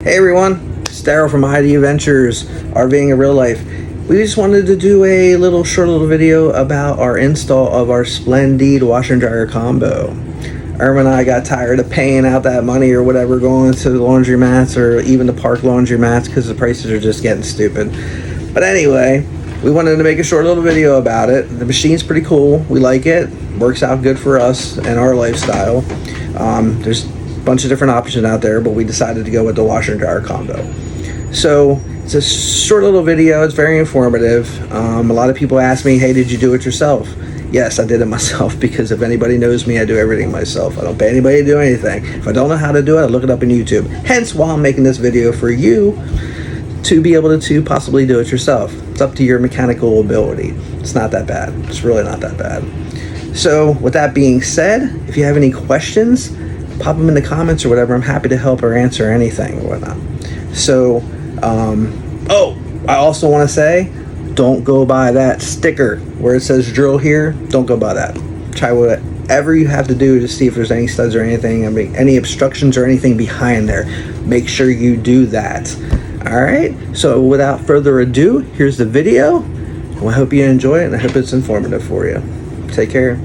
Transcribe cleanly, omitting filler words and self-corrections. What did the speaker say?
Hey everyone, it's Daryl from ID Adventures, RVing in Real Life. We just wanted to do a short little video about our install of our Splendide washer and dryer combo. Irma and I got tired of paying out that money or whatever, going to the laundromats or even the park laundromats because the prices are just getting stupid. But anyway, we wanted to make a short little video about it. The machine's pretty cool. We like it. Works out good for us and our lifestyle. There's bunch of different options out there, but we decided to go with the washer and dryer combo. So it's a short little video. It's very informative. A lot of people ask me, hey, did you do it yourself? Yes, I did it myself, because if anybody knows me, I do everything myself. I don't pay anybody to do anything. If I don't know how to do it, I look it up on YouTube. Hence why I'm making this video for you to be able to possibly do it yourself. It's up to your mechanical ability. It's not that bad. It's really not that bad. So with that being said, if you have any questions, pop them in the comments or whatever. I'm happy to help or answer anything or whatnot. So, I also want to say, don't go by that sticker where it says drill here. Don't go by that. Try whatever you have to do to see if there's any studs or anything, any obstructions or anything behind there. Make sure you do that. All right. So without further ado, here's the video. I hope you enjoy it, and I hope it's informative for you. Take care.